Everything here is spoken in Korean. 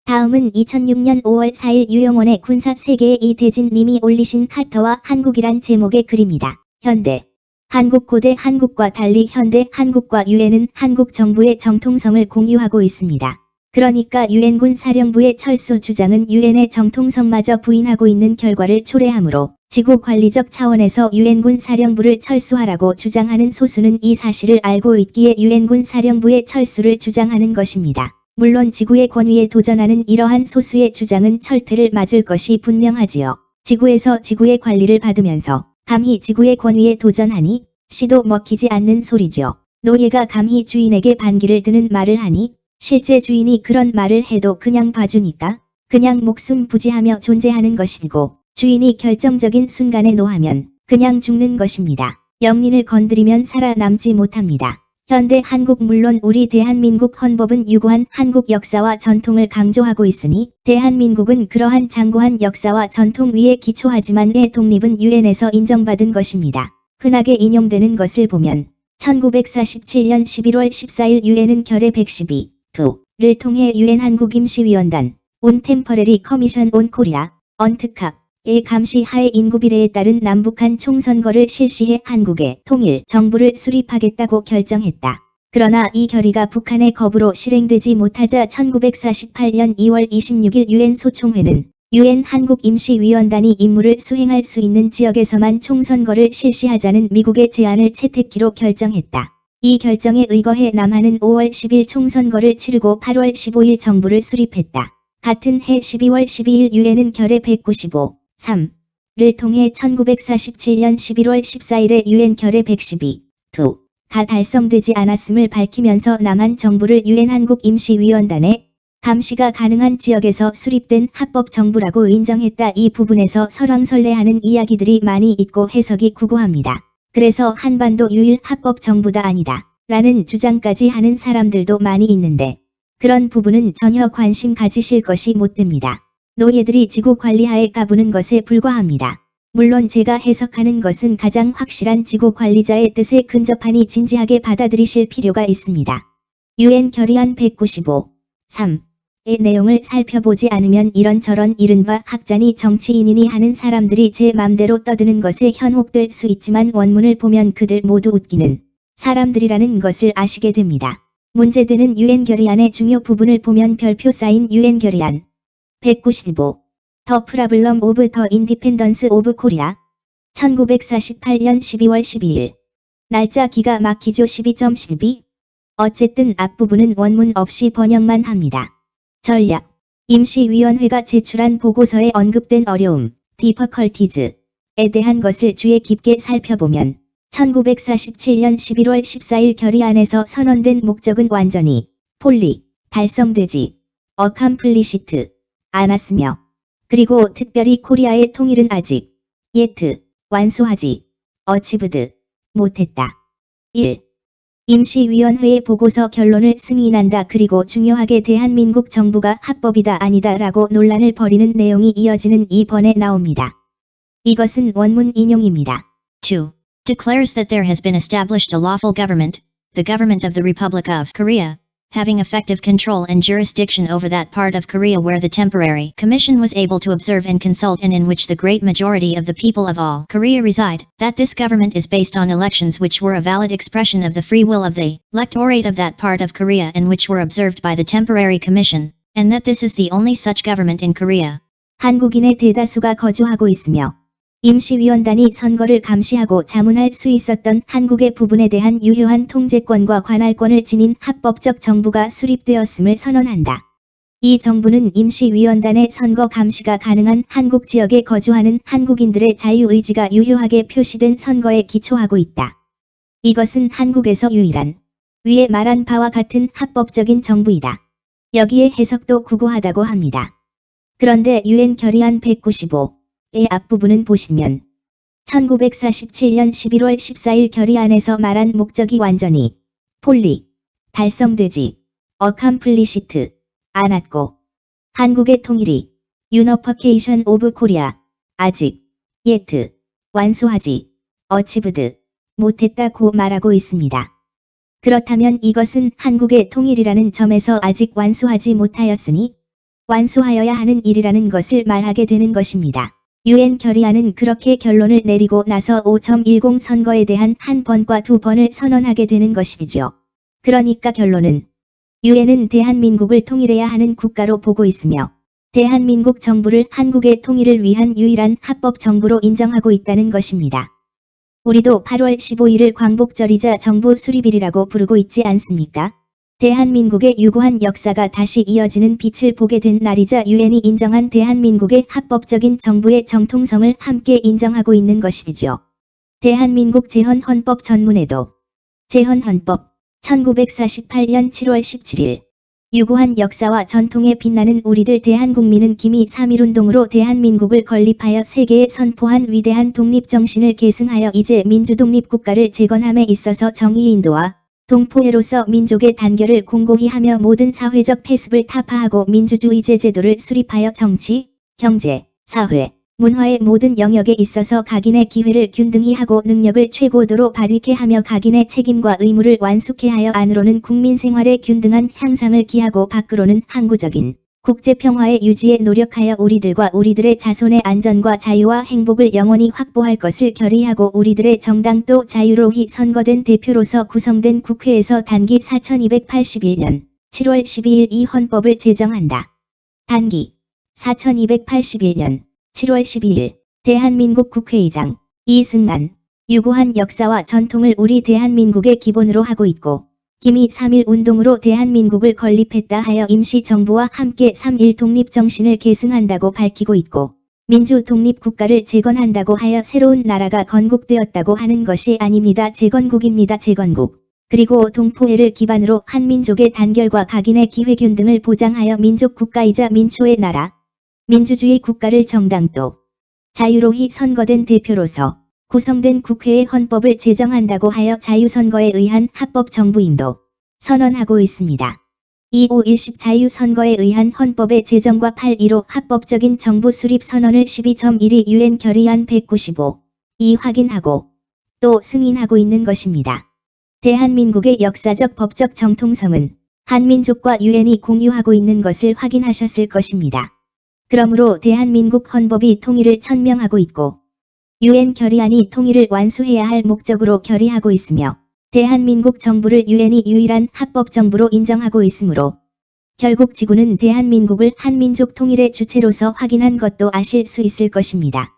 다음은 2006년 5월 4일 유영원의 군사 세계의 이대진 님이 올리신 카터와 한국이란 제목의 글입니다. 현대 한국 고대 한국과 달리 현대 한국과 유엔은 한국 정부의 정통성을 공유하고 있습니다. 그러니까 유엔군 사령부의 철수 주장은 유엔의 정통성마저 부인하고 있는 결과를 초래하므로 지구 관리적 차원에서 유엔군 사령부를 철수하라고 주장하는 소수는 이 사실을 알고 있기에 유엔군 사령부의 철수를 주장하는 것입니다. 물론 지구의 권위에 도전하는 이러한 소수의 주장은 철퇴를 맞을 것이 분명하지요. 지구에서 지구의 관리를 받으면서 감히 지구의 권위에 도전하니 씨도 먹히지 않는 소리죠. 노예가 감히 주인에게 반기를 드는 말을 하니 실제 주인이 그런 말을 해도 그냥 봐주니까 그냥 목숨 부지하며 존재하는 것이고 주인이 결정적인 순간에 노하면 그냥 죽는 것입니다. 영린을 건드리면 살아남지 못합니다. 현대 한국 물론 우리 대한민국 헌법은 유구한 한국 역사와 전통을 강조하고 있으니 대한민국은 그러한 장고한 역사와 전통 위에 기초하지만 의 독립은 유엔에서 인정받은 것입니다. 흔하게 인용되는 것을 보면 1947년 11월 14일 유엔은 결의 112를 통해 유엔 한국임시위원단 온 템퍼러리 커미션 온 코리아 언특학의 감시하에 인구비례에 따른 남북한 총선거를 실시해 한국의 통일 정부를 수립하겠다고 결정했다. 그러나 이 결의가 북한의 거부로 실행되지 못하자 1948년 2월 26일 유엔 소총회는 유엔 한국임시위원단이 임무를 수행할 수 있는 지역에서만 총선거를 실시하자는 미국의 제안을 채택키로 결정했다. 이 결정에 의거해 남한은 5월 10일 총선거를 치르고 8월 15일 정부를 수립했다. 같은 해 12월 12일 유엔은 결의 195.3를 통해 1947년 11월 14일에 유엔 결의 112.2가 달성되지 않았음을 밝히면서 남한 정부를 유엔 한국임시위원단에 감시가 가능한 지역에서 수립된 합법 정부라고 인정했다. 이 부분에서 설왕설래하는 이야기들이 많이 있고 해석이 구구합니다. 그래서 한반도 유일 합법 정부다 아니다 라는 주장까지 하는 사람들도 많이 있는데 그런 부분은 전혀 관심 가지실 것이 못됩니다. 노예들이 지구 관리하에 까부는 것에 불과합니다. 물론 제가 해석하는 것은 가장 확실한 지구 관리자의 뜻에 근접하니 진지하게 받아들이실 필요가 있습니다. 유엔 결의안 195.3의 내용을 살펴보지 않으면 이런저런 이른바 학자니 정치인이니 하는 사람들이 제 맘대로 떠드는 것에 현혹될 수 있지만 원문을 보면 그들 모두 웃기는 사람들이라는 것을 아시게 됩니다. 문제되는 유엔 결의안의 중요 부분을 보면 별표 쌓인 유엔 결의안 195 The Problem of the Independence of Korea 1948년 12월 12일 날짜 기가 막히죠. 12.12 어쨌든 앞부분은 원문 없이 번역만 합니다. 전략 임시위원회가 제출한 보고서에 언급된 어려움 difficulties에 대한 것을 주의 깊게 살펴보면 1947년 11월 14일 결의안에서 선언된 목적은 완전히 폴리 달성되지 accomplished 않았으며 그리고 특별히 코리아의 통일은 아직 yet 완수하지 achieved 못했다. 1. 임시위원회의 보고서 결론을 승인한다. 그리고 중요하게 대한민국 정부가 합법이다 아니다 라고 논란을 벌이는 내용이 이어지는 이 번에 나옵니다. 이것은 원문 인용입니다. 2. Declares that there has been established a lawful government, the government of the Republic of Korea, having effective control and jurisdiction over that part of Korea where the temporary commission was able to observe and consult and in which the great majority of the people of all Korea reside, that this government is based on elections which were a valid expression of the free will of the electorate of that part of Korea and which were observed by the temporary commission, and that this is the only such government in Korea. 한국인의 대다수가 거주하고 있으며 임시위원단이 선거를 감시하고 자문할 수 있었던 한국의 부분에 대한 유효한 통제권과 관할권을 지닌 합법적 정부가 수립되었음을 선언한다. 이 정부는 임시위원단의 선거 감시가 가능한 한국 지역에 거주하는 한국인들의 자유의지가 유효하게 표시된 선거에 기초하고 있다. 이것은 한국에서 유일한 위에 말한 바와 같은 합법적인 정부이다. 여기에 해석도 구구하다고 합니다. 그런데 유엔 결의안 195의 앞부분은 보시면 1947년 11월 14일 결의안에서 말한 목적이 완전히 폴리 달성되지 accomplished 않았고 한국의 통일이 unification of Korea 아직 yet 완수하지 achieved 못했다고 말하고 있습니다. 그렇다면 이것은 한국의 통일이라는 점에서 아직 완수하지 못하였으니 완수하여야 하는 일이라는 것을 말하게 되는 것입니다. 유엔 결의안은 그렇게 결론을 내리고 나서 5.10 선거에 대한 한 번과 두 번을 선언하게 되는 것이죠. 그러니까 결론은 유엔은 대한민국을 통일해야 하는 국가로 보고 있으며 대한민국 정부를 한국의 통일을 위한 유일한 합법 정부로 인정하고 있다는 것입니다. 우리도 8월 15일을 광복절이자 정부 수립일이라고 부르고 있지 않습니까? 대한민국의 유구한 역사가 다시 이어지는 빛을 보게 된 날이자 유엔이 인정한 대한민국의 합법적인 정부의 정통성을 함께 인정하고 있는 것이죠. 대한민국 재헌헌법 전문에도 재헌헌법 1948년 7월 17일 유구한 역사와 전통에 빛나는 우리들 대한국민은 기미 3.1운동으로 대한민국을 건립하여 세계에 선포한 위대한 독립정신을 계승하여 이제 민주독립국가를 재건함에 있어서 정의의 인도와 동포애로서 민족의 단결을 공고히 하며 모든 사회적 폐습을 타파하고 민주주의제 제도를 수립하여 정치, 경제, 사회, 문화의 모든 영역에 있어서 각인의 기회를 균등히 하고 능력을 최고도로 발휘케 하며 각인의 책임과 의무를 완수케 하여 안으로는 국민 생활의 균등한 향상을 기하고 밖으로는 항구적인 국제평화의 유지에 노력하여 우리들과 우리들의 자손의 안전과 자유와 행복을 영원히 확보할 것을 결의하고 우리들의 정당 또 자유로이 선거된 대표로서 구성된 국회에서 단기 4281년 7월 12일 이 헌법을 제정한다. 단기 4281년 7월 12일 대한민국 국회의장 이승만 유구한 역사와 전통을 우리 대한민국의 기본으로 하고 있고 기미 3.1 운동으로 대한민국을 건립했다 하여 임시정부와 함께 3.1 독립정신을 계승한다고 밝히고 있고 민주 독립국가를 재건한다고 하여 새로운 나라가 건국되었다고 하는 것이 아닙니다. 재건국입니다. 재건국. 그리고 동포애를 기반으로 한민족의 단결과 각인의 기회균등을 보장하여 민족국가이자 민초의 나라, 민주주의 국가를 정당도 자유로이 선거된 대표로서 구성된 국회의 헌법을 제정한다고 하여 자유선거에 의한 합법정부임도 선언하고 있습니다. 2.5.10 자유선거에 의한 헌법의 제정과 8.15 합법적인 정부 수립 선언을 12.12 유엔 결의안 195 이 확인하고 또 승인하고 있는 것입니다. 대한민국의 역사적 법적 정통성은 한민족과 유엔이 공유하고 있는 것을 확인하셨을 것입니다. 그러므로 대한민국 헌법이 통일을 천명하고 있고 유엔 결의안이 통일을 완수해야 할 목적으로 결의하고 있으며 대한민국 정부를 유엔이 유일한 합법 정부로 인정하고 있으므로 결국 지구는 대한민국을 한민족 통일의 주체로서 확인한 것도 아실 수 있을 것입니다.